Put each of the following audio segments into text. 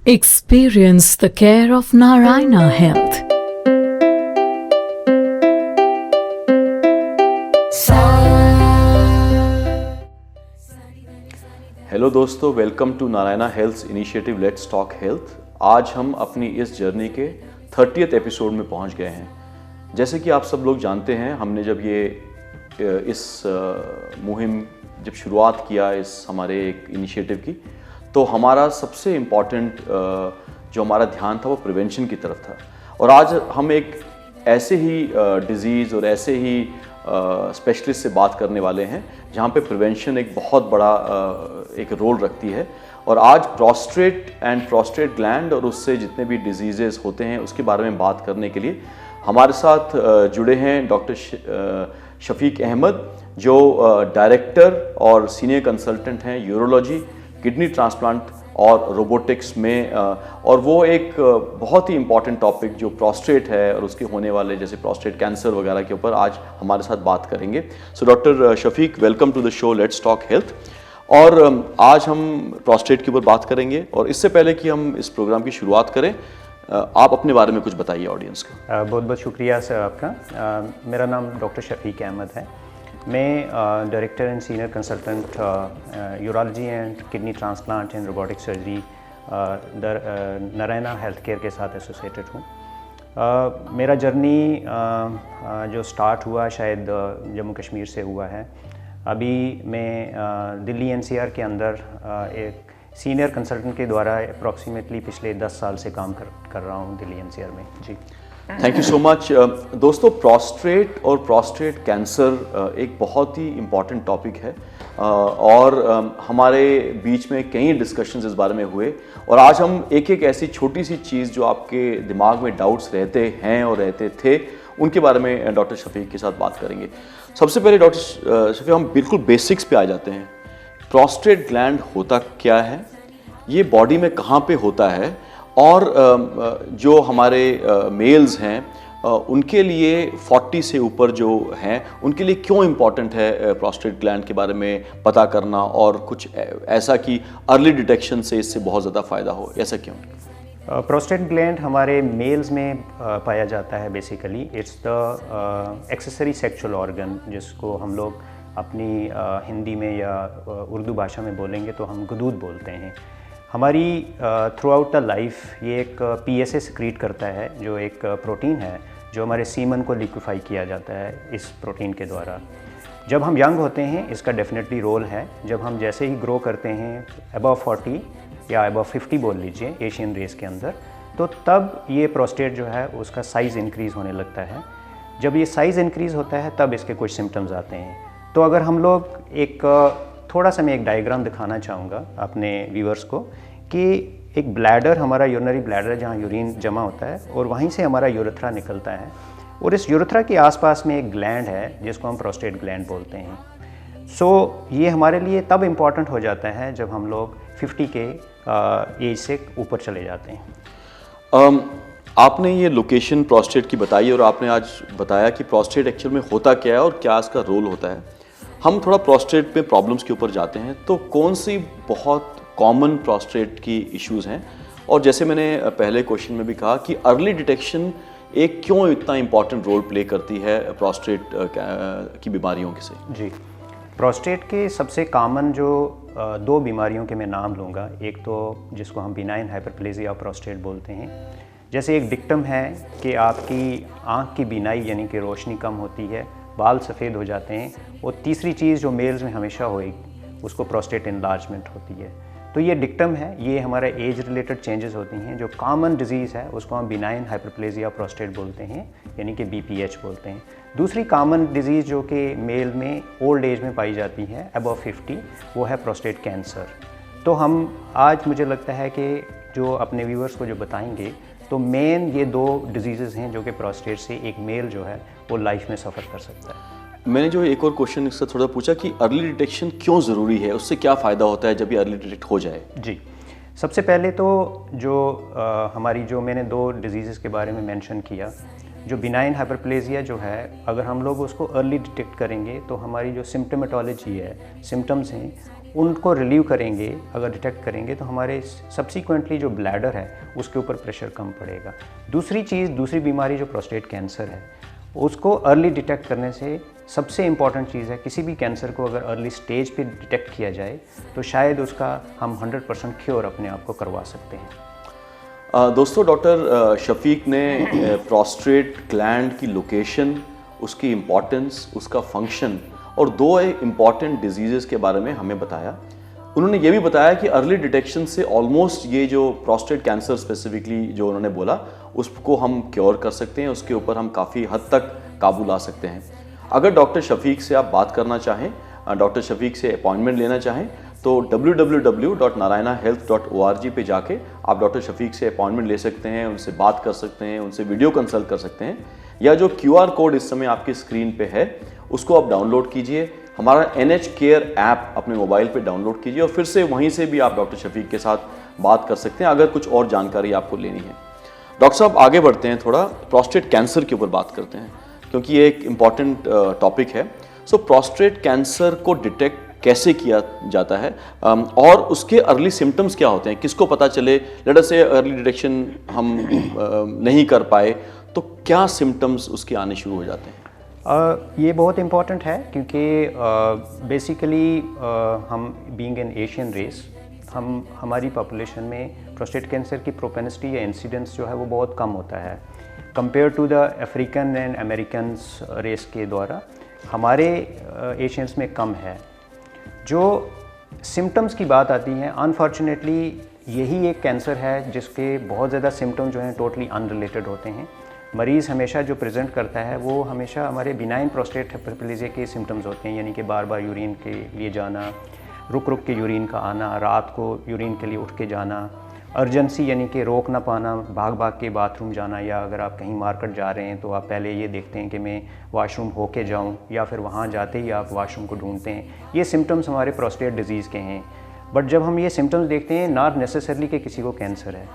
Experience the care of Narayana Health. Hello दोस्तों, welcome to Narayana Health initiative let's talk health. आज हम अपनी इस जर्नी के 30th एपिसोड में पहुंच गए हैं। जैसे कि आप सब लोग जानते हैं, हमने जब इस मुहिम जब शुरुआत किया इस हमारे एक इनिशिएटिव की, तो हमारा सबसे इम्पॉर्टेंट जो हमारा ध्यान था वो प्रिवेंशन की तरफ था। और आज हम एक ऐसे ही डिज़ीज़ और ऐसे ही स्पेशलिस्ट से बात करने वाले हैं जहाँ पे प्रिवेंशन एक बहुत बड़ा एक रोल रखती है। और आज प्रोस्टेट ग्लैंड और उससे जितने भी डिजीज़ेस होते हैं उसके बारे में बात करने के लिए हमारे साथ जुड़े हैं डॉक्टर शफीक अहमद, जो डायरेक्टर और सीनियर कंसल्टेंट हैं यूरोलॉजी, किडनी ट्रांसप्लांट और रोबोटिक्स में। और वो एक बहुत ही इम्पॉर्टेंट टॉपिक जो प्रोस्टेट है और उसके होने वाले जैसे प्रोस्टेट कैंसर वगैरह के ऊपर आज हमारे साथ बात करेंगे। So doctor Shafiq, welcome to the show let's talk health. और आज हम प्रोस्टेट के ऊपर बात करेंगे। और इससे पहले कि हम इस प्रोग्राम की शुरुआत करें, आप अपने बारे में कुछ बताइए ऑडियंस को। बहुत बहुत शुक्रिया सर आपका। मेरा नाम डॉक्टर शफीक अहमद है। मैं director and senior consultant urology and kidney transplant and robotic surgery Narayana health care के साथ एसोसिएटेड हूँ। मेरा जर्नी जो स्टार्ट हुआ शायद जम्मू कश्मीर से हुआ है। अभी मैं दिल्ली एनसीआर के अंदर एक सीनियर कंसल्टेंट के द्वारा अप्रॉक्सीमेटली पिछले 10 साल से काम कर रहा हूँ दिल्ली एनसीआर में। जी, थैंक यू सो मच। दोस्तों, प्रोस्टेट और प्रोस्टेट कैंसर एक बहुत ही इम्पॉर्टेंट टॉपिक है और हमारे बीच में कई डिस्कशंस इस बारे में हुए। और आज हम एक एक ऐसी छोटी सी चीज़ जो आपके दिमाग में डाउट्स रहते हैं और रहते थे उनके बारे में डॉक्टर शफीक के साथ बात करेंगे। सबसे पहले डॉक्टर शफीक, हम बिल्कुल बेसिक्स पे आ जाते हैं। प्रोस्टेट ग्लैंड होता क्या है, ये बॉडी में कहाँ पे होता है, और जो हमारे मेल्स हैं उनके लिए 40 से ऊपर जो हैं उनके लिए क्यों इम्पॉर्टेंट है प्रोस्टेट ग्लैंड के बारे में पता करना, और कुछ ऐसा कि अर्ली डिटेक्शन से इससे बहुत ज़्यादा फ़ायदा हो, ऐसा क्यों? प्रोस्टेट ग्लैंड हमारे मेल्स में पाया जाता है। Basically it's the accessory sexual organ, जिसको हम लोग अपनी हिंदी में या उर्दू भाषा में बोलेंगे तो हम गुदूद बोलते हैं। हमारी थ्रू आउट द लाइफ ये एक PSA सिक्रीट करता है, जो एक प्रोटीन है जो हमारे सीमन को लिक्विफाई किया जाता है इस प्रोटीन के द्वारा। जब हम यंग होते हैं इसका डेफिनेटली रोल है। जब हम जैसे ही ग्रो करते हैं अबव 40 या अबव 50 बोल लीजिए एशियन रेस के अंदर, तो तब ये प्रोस्टेट जो है उसका साइज़ इंक्रीज़ होने लगता है। जब ये साइज़ इंक्रीज़ होता है तब इसके कुछ सिम्टम्स आते हैं। तो अगर हम लोग थोड़ा सा मैं एक डायग्राम दिखाना चाहूँगा अपने व्यूअर्स को कि एक ब्लैडर, हमारा यूरिनरी ब्लैडर जहाँ यूरिन जमा होता है, और वहीं से हमारा यूरेथ्रा निकलता है। और इस यूरेथ्रा के आसपास में एक ग्लैंड है जिसको हम प्रोस्टेट ग्लैंड बोलते हैं। ये हमारे लिए तब इम्पॉर्टेंट हो जाता है जब हम लोग 50 के एज से ऊपर चले जाते हैं। आपने ये लोकेशन प्रोस्टेट की बताई और आपने आज बताया कि प्रोस्टेट एक्चुअल में होता क्या है और क्या इसका रोल होता है। हम थोड़ा प्रोस्टेट में प्रॉब्लम्स के ऊपर जाते हैं। तो कौन सी बहुत कॉमन प्रोस्टेट की इश्यूज़ हैं, और जैसे मैंने पहले क्वेश्चन में भी कहा कि अर्ली डिटेक्शन एक क्यों इतना इम्पॉर्टेंट रोल प्ले करती है प्रोस्टेट की बीमारियों से? जी, प्रोस्टेट के सबसे कॉमन जो 2 बीमारियों के मैं नाम लूँगा। एक तो जिसको हम बिनाइन हाइपरप्लेजिया ऑफ प्रोस्टेट बोलते हैं। जैसे एक डिक्टम है कि आपकी आँख की बीनाई यानी कि रोशनी कम होती है, बाल सफ़ेद हो जाते हैं। और तीसरी चीज़ जो मेल्स में हमेशा होएगी उसको प्रोस्टेट इनलार्जमेंट होती है। तो ये डिक्टम है, ये हमारा एज रिलेटेड चेंजेस होती हैं। जो कॉमन डिजीज़ है उसको हम बिनाइन हाइपरप्लेजिया प्रोस्टेट बोलते हैं, यानी कि BPH बोलते हैं। दूसरी कॉमन डिजीज़ जो कि मेल में ओल्ड एज में पाई जाती है अबव 50, वो है प्रोस्टेट कैंसर। तो हम आज मुझे लगता है कि जो अपने व्यूअर्स को जो बताएंगे, तो मेन ये 2 डिजीज़ हैं जो कि प्रोस्टेट से एक मेल जो है वो लाइफ में सफ़र कर सकता है। मैंने जो एक और क्वेश्चन इससे थोड़ा पूछा कि अर्ली डिटेक्शन क्यों ज़रूरी है, उससे क्या फ़ायदा होता है जब ये अर्ली डिटेक्ट हो जाए? जी, सबसे पहले तो जो हमारी जो मैंने 2 डिजीज़ के बारे में मेंशन किया, जो बिनाइन हाइपरप्लेजिया जो है, अगर हम लोग उसको अर्ली डिटेक्ट करेंगे तो हमारी जो सिम्टोमेटोलॉजी है, सिम्टम्स हैं, उनको रिलीव करेंगे, अगर डिटेक्ट करेंगे तो हमारे सब्सिक्वेंटली जो ब्लैडर है उसके ऊपर प्रेशर कम पड़ेगा। दूसरी बीमारी जो प्रोस्टेट कैंसर है उसको अर्ली डिटेक्ट करने से सबसे इम्पॉर्टेंट चीज़ है, किसी भी कैंसर को अगर अर्ली स्टेज पे डिटेक्ट किया जाए तो शायद उसका हम 100% क्योर अपने आप को करवा सकते हैं। दोस्तों, डॉक्टर शफीक ने प्रोस्टेट ग्लैंड की लोकेशन, उसकी इम्पॉर्टेंस, उसका फंक्शन और 2 इम्पॉर्टेंट डिजीज़ के बारे में हमें बताया। उन्होंने ये भी बताया कि अर्ली डिटेक्शन से ऑलमोस्ट ये जो प्रोस्टेट कैंसर स्पेसिफिकली जो उन्होंने बोला उसको हम क्योर कर सकते हैं, उसके ऊपर हम काफ़ी हद तक काबू ला सकते हैं। अगर डॉक्टर शफीक से आप बात करना चाहें, डॉक्टर शफीक से अपॉइंटमेंट लेना चाहें तो www.narayanahealth.org पे जाके आप डॉक्टर शफीक से अपॉइंटमेंट ले सकते हैं, उनसे बात कर सकते हैं, उनसे वीडियो कंसल्ट कर सकते हैं, या जो QR कोड इस समय आपकी स्क्रीन पे है उसको आप डाउनलोड कीजिए, हमारा NH केयर ऐप अपने मोबाइल पे डाउनलोड कीजिए और फिर से वहीं से भी आप डॉक्टर शफीक के साथ बात कर सकते हैं अगर कुछ और जानकारी आपको लेनी है। डॉक्टर साहब, आगे बढ़ते हैं, थोड़ा प्रोस्टेट कैंसर के ऊपर बात करते हैं क्योंकि ये एक इम्पॉर्टेंट टॉपिक है। सो प्रोस्टेट कैंसर को डिटेक्ट कैसे किया जाता है और उसके अर्ली सिम्टम्स क्या होते हैं, किसको पता चले? लेट अस से अर्ली डिटेक्शन हम नहीं कर पाए तो क्या सिम्टम्स उसके आने शुरू हो जाते हैं? ये बहुत इम्पॉर्टेंट है क्योंकि बेसिकली हम बीइंग एन एशियन रेस, हमारी पॉपुलेशन में प्रोस्टेट कैंसर की प्रोपेनिसिटी या इंसिडेंस जो है वो बहुत कम होता है compare to the African and Americans race के द्वारा हमारे एशियंस में कम है। जो सिम्टम्स की बात आती है, अनफॉर्चुनेटली यही एक कैंसर है जिसके बहुत ज़्यादा सिम्टम जो हैं टोटली अनरिलेटेड होते हैं। मरीज़ हमेशा जो प्रेजेंट करता है वो हमेशा हमारे बिनाइन प्रोस्टेट हाइपरप्लेजिया के सिम्टम्स होते हैं, यानी कि बार बार यूरिन के लिए जाना, रुक रुक के यूरिन का आना, रात को यूरिन के लिए उठ के जाना, अर्जेंसी यानी कि रोक ना पाना, भाग भाग के बाथरूम जाना, या अगर आप कहीं मार्केट जा रहे हैं तो आप पहले ये देखते हैं कि मैं वॉशरूम होके जाऊं, या फिर वहाँ जाते ही आप वॉशरूम को ढूंढते हैं। ये सिम्टम्स हमारे प्रोस्टेट डिजीज़ के हैं। बट जब हम ये सिम्टम्स देखते हैं, नॉट नेसेसरली कि किसी को कैंसर है।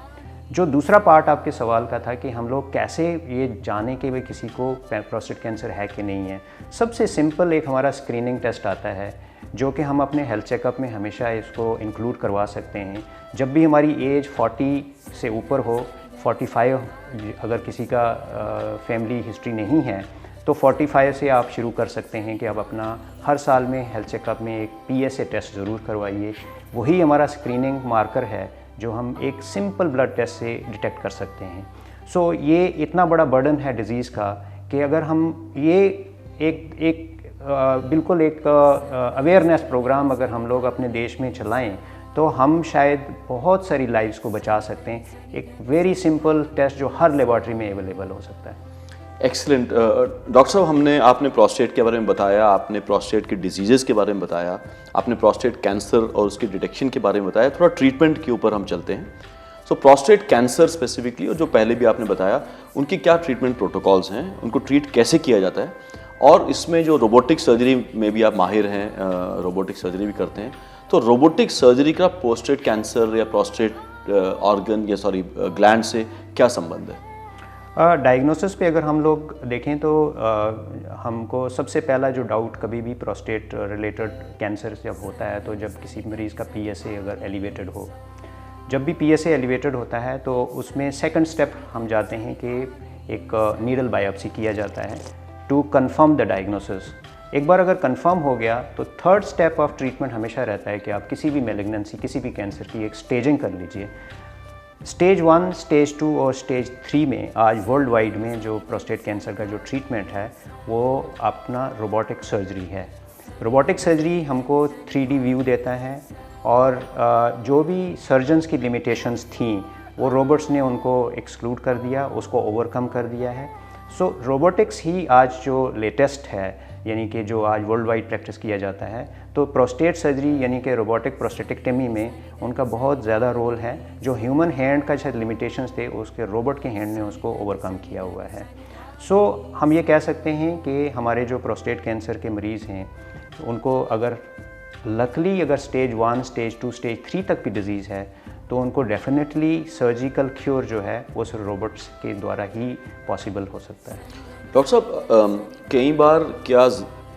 जो दूसरा पार्ट आपके सवाल का था कि हम लोग कैसे ये जाने कि भाई किसी को प्रोस्टेट कैंसर है कि नहीं है, सबसे सिंपल एक हमारा स्क्रीनिंग टेस्ट आता है जो कि हम अपने हेल्थ चेकअप में हमेशा इसको इंक्लूड करवा सकते हैं। जब भी हमारी एज 40 से ऊपर हो, 45 अगर किसी का फैमिली हिस्ट्री नहीं है तो 45 से आप शुरू कर सकते हैं कि आप अपना हर साल में हेल्थ चेकअप में एक PSA टेस्ट ज़रूर करवाइए। वही हमारा स्क्रीनिंग मार्कर है जो हम एक सिंपल ब्लड टेस्ट से डिटेक्ट कर सकते हैं। सो ये इतना बड़ा बर्डन है डिज़ीज़ का कि अगर हम ये बिल्कुल एक अवेयरनेस प्रोग्राम अगर हम लोग अपने देश में चलाएं तो हम शायद बहुत सारी लाइव्स को बचा सकते हैं। एक वेरी सिंपल टेस्ट जो हर लेबॉर्ट्री में अवेलेबल हो सकता है। एक्सीलेंट। डॉक्टर साहब, आपने प्रोस्टेट के बारे में बताया, आपने प्रोस्टेट के डिजीज़ के बारे में बताया, आपने प्रोस्टेट कैंसर और उसके डिटेक्शन के बारे में बताया। थोड़ा ट्रीटमेंट के ऊपर हम चलते हैं। सो प्रोस्टेट कैंसर स्पेसिफिकली, और जो पहले भी आपने बताया, उनकी क्या ट्रीटमेंट प्रोटोकॉल्स हैं, उनको ट्रीट कैसे किया जाता है, और इसमें जो रोबोटिक सर्जरी में भी आप माहिर हैं, रोबोटिक सर्जरी भी करते हैं, तो रोबोटिक सर्जरी का प्रोस्टेट कैंसर या प्रोस्टेट ऑर्गन या ग्लैंड से क्या संबंध है? डायग्नोसिस पे अगर हम लोग देखें तो हमको सबसे पहला जो डाउट कभी भी प्रोस्टेट रिलेटेड कैंसर जब होता है, तो जब किसी मरीज़ का PSA अगर एलिवेटेड हो, जब भी PSA एलिवेटेड होता है तो उसमें सेकंड स्टेप हम जाते हैं कि एक नीडल बायोप्सी किया जाता है टू कंफर्म द डायग्नोसिस। एक बार अगर कंफर्म हो गया तो थर्ड स्टेप ऑफ ट्रीटमेंट हमेशा रहता है कि आप किसी भी मैलिग्नेंसी, किसी भी कैंसर की एक स्टेजिंग कर लीजिए। स्टेज 1, स्टेज 2 और स्टेज 3 में आज वर्ल्ड वाइड में जो प्रोस्टेट कैंसर का जो ट्रीटमेंट है वो अपना रोबोटिक सर्जरी है। रोबोटिक सर्जरी हमको 3D व्यू देता है और जो भी सर्जन्स की लिमिटेशंस थी वो रोबोट्स ने उनको एक्सक्लूड कर दिया, उसको ओवरकम कर दिया है। सो रोबोटिक्स ही आज जो लेटेस्ट है, यानी कि जो आज वर्ल्ड वाइड प्रैक्टिस किया जाता है, तो प्रोस्टेट सर्जरी यानी कि रोबोटिक प्रोस्टेटेक्टमी में उनका बहुत ज़्यादा रोल है। जो ह्यूमन हैंड का शायद लिमिटेशंस थे उसके रोबोट के हैंड ने उसको ओवरकम किया हुआ है। सो हम ये कह सकते हैं कि हमारे जो प्रोस्टेट कैंसर के मरीज़ हैं उनको अगर लकली अगर स्टेज 1, स्टेज 2, स्टेज 3 तक भी डिज़ीज़ है तो उनको डेफिनेटली सर्जिकल क्योर जो है वो सिर्फ रोबोट्स के द्वारा ही पॉसिबल हो सकता है। डॉक्टर साहब, कई बार क्या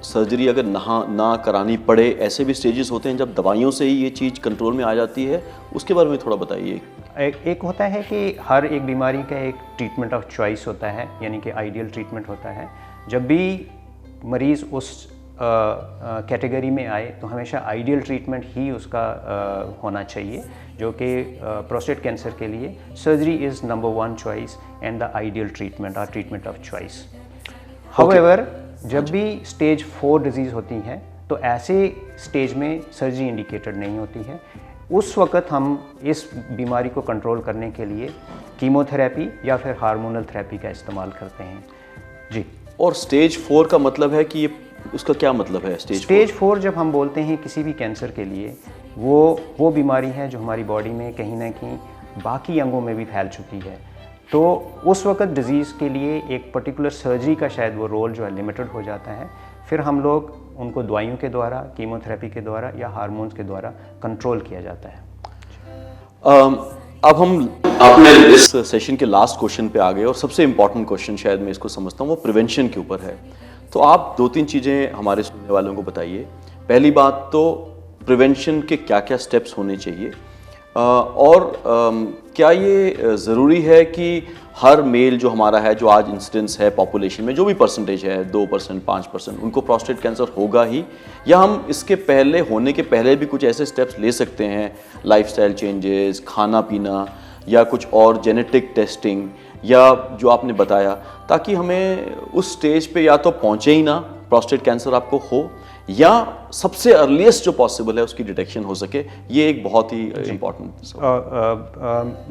सर्जरी अगर ना करानी पड़े, ऐसे भी स्टेजेस होते हैं जब दवाइयों से ही ये चीज़ कंट्रोल में आ जाती है, उसके बारे में थोड़ा बताइए। एक होता है कि हर एक बीमारी का एक ट्रीटमेंट ऑफ चॉइस होता है, यानी कि आइडियल ट्रीटमेंट होता है। जब भी मरीज़ उस कैटेगरी में आए तो हमेशा आइडियल ट्रीटमेंट ही उसका होना चाहिए, जो कि प्रोस्टेट कैंसर के लिए surgery is number 1 choice and the ideal treatment और ट्रीटमेंट ऑफ चॉइस। हाउएवर जब भी स्टेज 4 डिजीज़ होती है तो ऐसे स्टेज में सर्जरी इंडिकेटेड नहीं होती है। उस वक़्त हम इस बीमारी को कंट्रोल करने के लिए कीमोथेरेपी या फिर हार्मोनल थेरेपी का इस्तेमाल करते हैं जी। और स्टेज 4 का मतलब है कि ये, उसका क्या मतलब है? स्टेज 4 जब हम बोलते हैं किसी भी कैंसर के लिए, वो बीमारी है जो हमारी बॉडी में कहीं ना कहीं बाकी अंगों में भी फैल चुकी है। तो उस वक़्त डिज़ीज़ के लिए एक पर्टिकुलर सर्जरी का शायद वो रोल जो है लिमिटेड हो जाता है। फिर हम लोग उनको दवाइयों के द्वारा, कीमोथेरेपी के द्वारा या हार्मोन्स के द्वारा कंट्रोल किया जाता है। अब हम अपने इस सेशन के लास्ट क्वेश्चन पे आ गए, और सबसे इम्पॉर्टेंट क्वेश्चन शायद मैं इसको समझता हूँ वो प्रिवेंशन के ऊपर है। तो आप 2-3 चीज़ें हमारे सुनने वालों को बताइए। पहली बात तो प्रिवेंशन के क्या क्या स्टेप्स होने चाहिए, और क्या ये ज़रूरी है कि हर मेल जो हमारा है, जो आज इंसिडेंस है पॉपुलेशन में, जो भी परसेंटेज है 2%, 5%, उनको प्रोस्टेट कैंसर होगा ही, या हम इसके पहले, होने के पहले भी कुछ ऐसे स्टेप्स ले सकते हैं, लाइफस्टाइल चेंजेस, खाना पीना, या कुछ और जेनेटिक टेस्टिंग, या जो आपने बताया, ताकि हमें उस स्टेज पे या तो पहुँचे ही ना, प्रोस्टेट कैंसर आपको हो, या सबसे अर्लीस्ट जो पॉसिबल है उसकी डिटेक्शन हो सके। ये एक बहुत ही इम्पॉर्टेंट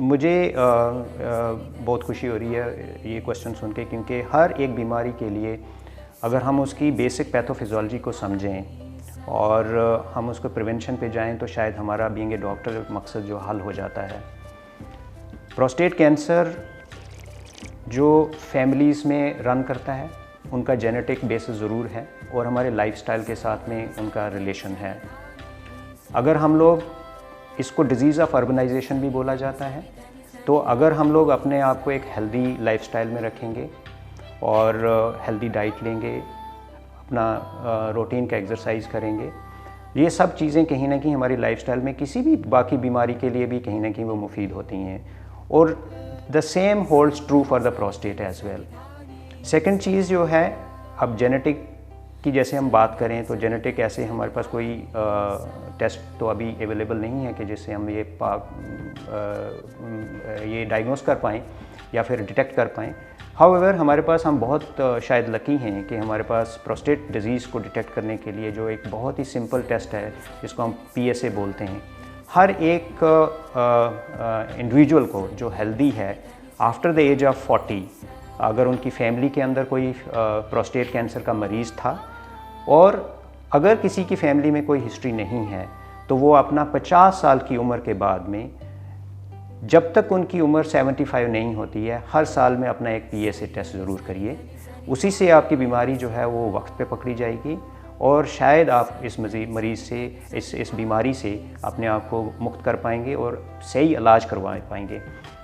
मुझे बहुत खुशी हो रही है ये क्वेश्चन सुन के, क्योंकि हर एक बीमारी के लिए अगर हम उसकी बेसिक पैथोफिजियोलॉजी को समझें और हम उसको प्रिवेंशन पे जाएं तो शायद हमारा बीइंग ए डॉक्टर मकसद जो हल हो जाता है। प्रोस्टेट कैंसर जो फैमिलीज़ में रन करता है उनका जेनेटिक बेसिस ज़रूर है, और हमारे लाइफस्टाइल के साथ में उनका रिलेशन है। अगर हम लोग इसको डिज़ीज़ ऑफ अर्बनाइजेशन भी बोला जाता है, तो अगर हम लोग अपने आप को एक हेल्दी लाइफस्टाइल में रखेंगे और हेल्दी डाइट लेंगे, अपना रूटीन का एक्सरसाइज करेंगे, ये सब चीज़ें कहीं ना कहीं हमारी लाइफस्टाइल में किसी भी बाकी बीमारी के लिए भी कहीं ना कहीं वो मुफीद होती हैं। और the same holds true for the prostate as well. Second चीज़ जो है, अब जेनेटिक की जैसे हम बात करें तो जेनेटिक ऐसे हमारे पास कोई टेस्ट तो अभी अवेलेबल नहीं है कि जिससे हम ये डायग्नोस कर पाएँ या फिर डिटेक्ट कर पाएँ। हाउएवर हमारे पास, हम बहुत शायद लकी हैं कि हमारे पास प्रोस्टेट डिज़ीज़ को डिटेक्ट करने के लिए जो एक बहुत ही सिंपल टेस्ट है जिसको हम PSA बोलते हैं। हर एक इंडिविजुअल को जो हेल्दी है आफ्टर द एज ऑफ 40, अगर उनकी फैमिली के अंदर कोई प्रोस्टेट कैंसर का मरीज़ था और अगर किसी की फैमिली में कोई हिस्ट्री नहीं है, तो वो अपना 50 साल की उम्र के बाद में, जब तक उनकी उम्र 75 नहीं होती है, हर साल में अपना एक PSA टेस्ट ज़रूर करिए। उसी से आपकी बीमारी जो है वो वक्त पे पकड़ी जाएगी और शायद आप इस मरीज़ से, इस बीमारी से अपने आप को मुक्त कर पाएंगे और सही इलाज करवा पाएंगे।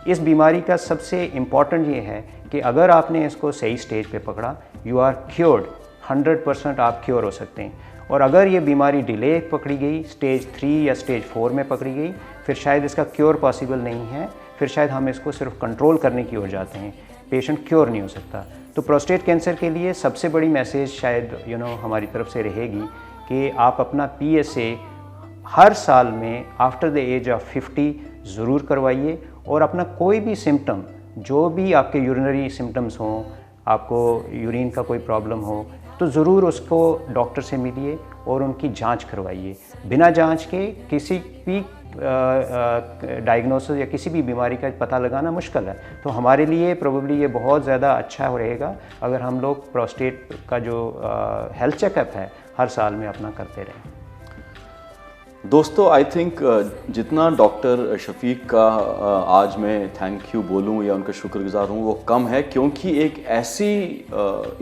इस बीमारी का सबसे इम्पॉर्टेंट ये है कि अगर आपने इसको सही स्टेज पे पकड़ा, यू आर क्योर्ड, 100% आप क्योर हो सकते हैं। और अगर ये बीमारी डिले पकड़ी गई, स्टेज 3 या स्टेज 4 में पकड़ी गई, फिर शायद इसका क्योर पॉसिबल नहीं है, फिर शायद हम इसको सिर्फ कंट्रोल करने की ओर जाते हैं, पेशेंट क्योर नहीं हो सकता। तो प्रोस्टेट कैंसर के लिए सबसे बड़ी मैसेज शायद हमारी तरफ से रहेगी कि आप अपना PSA हर साल में आफ्टर द एज ऑफ 50 ज़रूर करवाइए, और अपना कोई भी सिम्टम, जो भी आपके यूरिनरी सिम्टम्स हों, आपको यूरिन का कोई प्रॉब्लम हो, तो ज़रूर उसको डॉक्टर से मिलिए और उनकी जांच करवाइए। बिना जांच के किसी भी डायग्नोसिस या किसी भी बीमारी का पता लगाना मुश्किल है। तो हमारे लिए प्रोबेबली ये बहुत ज़्यादा अच्छा रहेगा अगर हम लोग प्रोस्टेट का जो हेल्थ चेकअप है हर साल में अपना करते रहें। दोस्तों, आई थिंक जितना डॉक्टर शफीक का आज मैं थैंक यू बोलूँ या उनका शुक्रगुजार हूँ वो कम है, क्योंकि एक ऐसी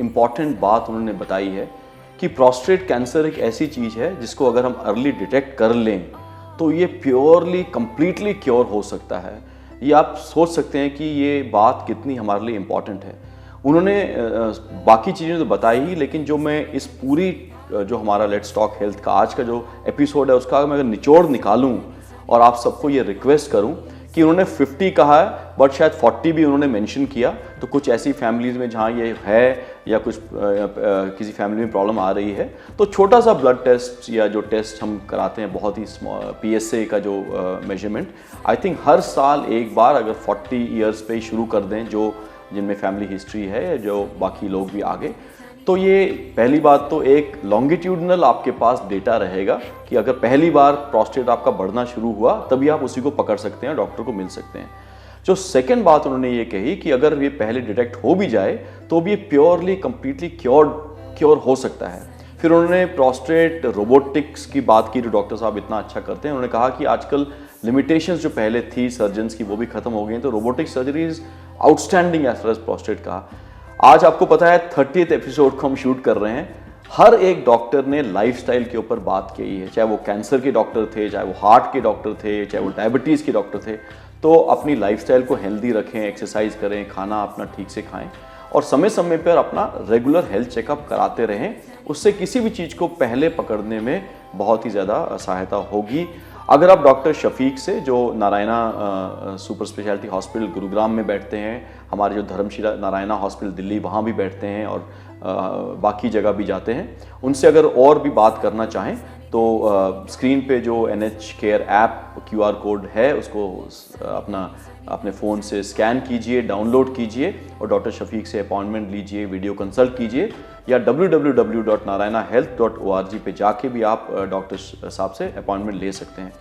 इम्पॉर्टेंट बात उन्होंने बताई है कि प्रोस्टेट कैंसर एक ऐसी चीज़ है जिसको अगर हम अर्ली डिटेक्ट कर लें तो ये प्योरली कम्प्लीटली क्योर हो सकता है। ये आप सोच सकते हैं कि ये बात कितनी हमारे लिए इम्पॉर्टेंट है। उन्होंने बाकी चीज़ें तो बताई ही, लेकिन जो मैं इस पूरी जो हमारा लेट्स टॉक हेल्थ का आज का जो एपिसोड है उसका मैं अगर निचोड़ निकालूं और आप सबको ये रिक्वेस्ट करूं कि उन्होंने 50 कहा है बट शायद 40 भी उन्होंने मेंशन किया, तो कुछ ऐसी फैमिलीज़ में जहाँ ये है या कुछ किसी फैमिली में प्रॉब्लम आ रही है तो छोटा सा ब्लड टेस्ट या जो टेस्ट हम कराते हैं बहुत ही PSA का जो मेजरमेंट, आई थिंक हर साल एक बार अगर 40 ईयर्स पे ही शुरू कर दें जो जिनमें फैमिली हिस्ट्री है, जो बाकी लोग भी आगे, तो ये पहली बात तो एक लॉन्गिट्यूडनल आपके पास डेटा रहेगा कि अगर पहली बार प्रोस्टेट आपका बढ़ना शुरू हुआ तभी आप उसी को पकड़ सकते हैं, डॉक्टर को मिल सकते हैं। जो सेकंड बात उन्होंने ये कही कि अगर ये पहले डिटेक्ट हो भी जाए तो भी ये प्योरली कंप्लीटली क्योर हो सकता है। फिर उन्होंने प्रोस्टेट रोबोटिक्स की बात की जो डॉक्टर साहब इतना अच्छा करते हैं। उन्होंने कहा कि आजकल लिमिटेशंस जो पहले थी सर्जन्स की वो भी खत्म हो गई हैं, तो robotic surgery is outstanding as far as prostate का। आज आपको पता है 30th एपिसोड को हम शूट कर रहे हैं, हर एक डॉक्टर ने लाइफस्टाइल के ऊपर बात की है, चाहे वो कैंसर के डॉक्टर थे, चाहे वो हार्ट के डॉक्टर थे, चाहे वो डायबिटीज़ के डॉक्टर थे। तो अपनी लाइफस्टाइल को हेल्दी रखें, एक्सरसाइज करें, खाना अपना ठीक से खाएं और समय समय पर अपना रेगुलर हेल्थ चेकअप कराते रहें। उससे किसी भी चीज़ को पहले पकड़ने में बहुत ही ज़्यादा सहायता होगी। अगर आप डॉक्टर शफीक से जो Narayana super speciality hospital Gurugram में बैठते हैं, हमारे जो धर्मशिला नारायणा हॉस्पिटल दिल्ली वहाँ भी बैठते हैं और बाकी जगह भी जाते हैं, उनसे अगर और भी बात करना चाहें तो स्क्रीन पे जो NH care app QR code है उसको अपने फ़ोन से स्कैन कीजिए, डाउनलोड कीजिए और डॉक्टर शफीक से अपॉइंटमेंट लीजिए, वीडियो कंसल्ट कीजिए या www.narayanahealth.org पे जाके भी आप डॉक्टर साहब से अपॉइंटमेंट ले सकते हैं।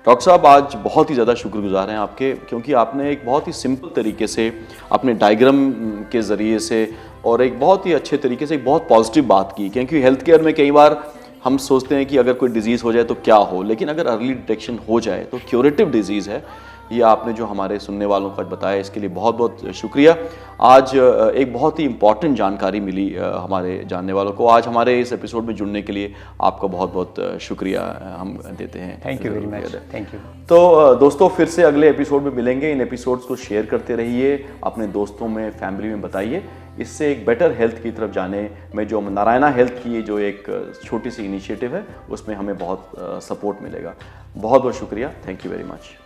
डॉक्टर साहब आज बहुत ही ज़्यादा शुक्रगुजार हैं आपके, क्योंकि आपने एक बहुत ही सिंपल तरीके से अपने डायग्राम के ज़रिए से और एक बहुत ही अच्छे तरीके से एक बहुत पॉजिटिव बात की, क्योंकि हेल्थ केयर में कई बार हम सोचते हैं कि अगर कोई डिज़ीज़ हो जाए तो क्या हो, लेकिन अगर अर्ली डिटेक्शन हो जाए तो क्यूरेटिव डिज़ीज़ है। ये आपने जो हमारे सुनने वालों को बताया इसके लिए बहुत बहुत शुक्रिया। आज एक बहुत ही इम्पॉर्टेंट जानकारी मिली हमारे जानने वालों को। आज हमारे इस एपिसोड में जुड़ने के लिए आपका बहुत बहुत शुक्रिया हम देते हैं। Thank you very much. Thank you. तो दोस्तों फिर से अगले एपिसोड में मिलेंगे। इन एपिसोड्स को शेयर करते रहिए, अपने दोस्तों में, फैमिली में बताइए। इससे एक बेटर हेल्थ की तरफ जाने में जो नारायणा हेल्थ की जो एक छोटी सी इनिशिएटिव है उसमें हमें बहुत सपोर्ट मिलेगा। बहुत बहुत शुक्रिया। Thank you very much.